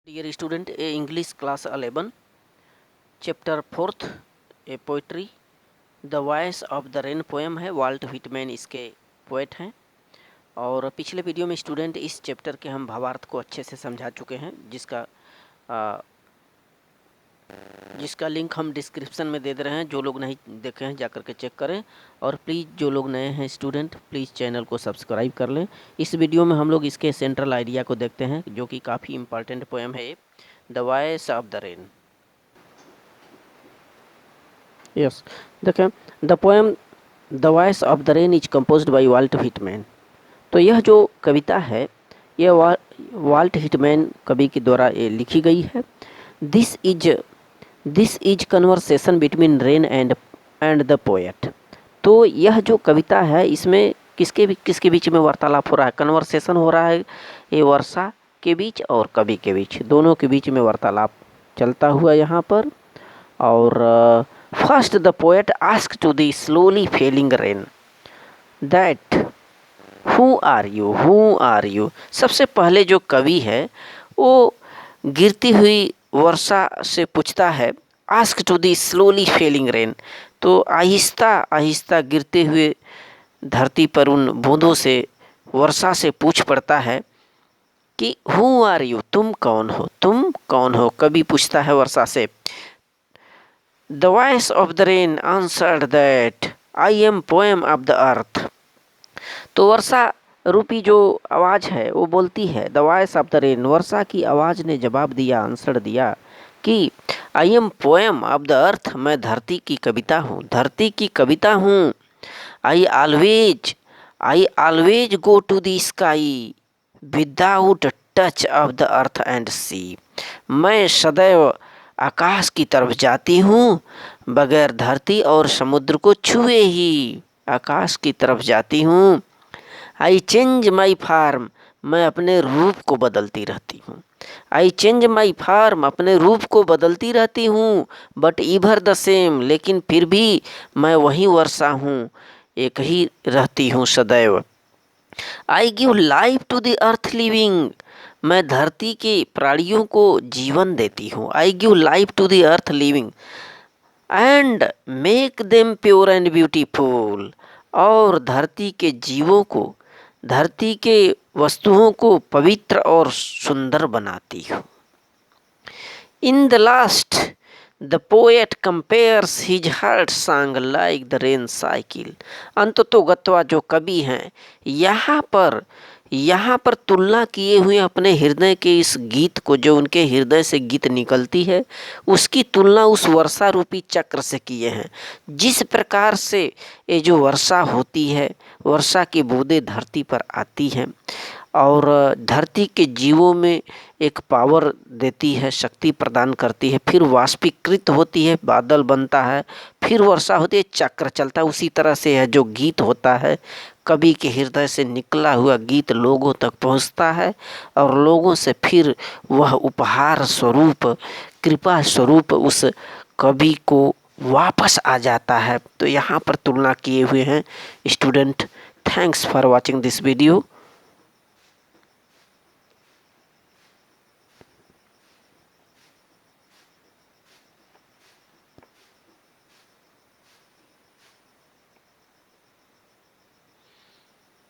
Dear student, English class 11, chapter 4th, a poetry, The Voice of the Rain poem है। Volt Whitman इसके poet हैं। और पिछले video में स्टूडेंट इस चैप्टर के हम भावार्थ को अच्छे से समझा चुके हैं, जिसका लिंक हम डिस्क्रिप्शन में दे रहे हैं। जो लोग नहीं देखे हैं जाकर के चेक करें, और प्लीज़ जो लोग नए हैं स्टूडेंट प्लीज़ चैनल को सब्सक्राइब कर लें। इस वीडियो में हम लोग इसके सेंट्रल आइडिया को देखते हैं, जो कि काफ़ी इंपॉर्टेंट पोएम है, the voice of the rain. Yes, देखें, the poem the voice of the rain is composed by Walt Whitman. तो यह जो कविता है यह वाल्ट व्हिटमैन कवि के द्वारा ये लिखी गई है। This is conversation between rain and the poet. तो यह जो कविता है इसमें किसके बीच में वार्तालाप हो रहा है, कन्वर्सेशन हो रहा है। ये वर्षा के बीच और कवि के बीच, दोनों के बीच में वार्तालाप चलता हुआ यहाँ पर। और first the poet ask to the slowly falling rain that who are you. सबसे पहले जो कवि है वो गिरती हुई वर्षा से पूछता है, ask to the slowly falling rain. तो आहिस्ता आहिस्ता गिरते हुए धरती पर उन बूंदों से, वर्षा से पूछ पड़ता है कि हु आर यू, तुम कौन हो। कवि पूछता है वर्षा से। The voice of the rain answered that I am poem of the earth. तो वर्षा रूपी जो आवाज़ है वो बोलती है, the voice of the rain, वर्षा की आवाज़ ने जवाब दिया, आंसर दिया कि I am poem of the earth, मैं धरती की कविता हूँ। I always go to the sky without touch of the earth and sea. मैं सदैव आकाश की तरफ जाती हूँ बगैर धरती और समुद्र को छुए ही। आकाश की तरफ जाती हूँ। आई चेंज माई फॉर्म, मैं अपने रूप को बदलती रहती हूँ। आई चेंज माई फॉर्म, अपने रूप को बदलती रहती हूँ। बट इवर द सेम, लेकिन फिर भी मैं वही वर्षा हूँ, एक ही रहती हूँ सदैव। I give life to the earth living, मैं धरती के प्राणियों को जीवन देती हूँ। I give life to the earth living and make them pure and beautiful, और धरती के जीवों को, धरती के वस्तुओं को पवित्र और सुंदर बनाती हूँ। In the last the poet compares his heart song like the rain cycle. अंततोगत्वा जो कवि हैं यहाँ पर तुलना किए हुए अपने हृदय के इस गीत को, जो उनके हृदय से गीत निकलती है, उसकी तुलना उस वर्षा रूपी चक्र से किए हैं। जिस प्रकार से ये जो वर्षा होती है, वर्षा की बूंदें धरती पर आती हैं और धरती के जीवों में एक पावर देती है, शक्ति प्रदान करती है, फिर वाष्पीकृत होती है, बादल बनता है, फिर वर्षा होती है, चक्र चलता है। उसी तरह से यह जो गीत होता है, कवि के हृदय से निकला हुआ गीत लोगों तक पहुंचता है और लोगों से फिर वह उपहार स्वरूप, कृपा स्वरूप उस कवि को वापस आ जाता है। तो यहाँ पर तुलना किए हुए हैं student. Thanks for watching this video.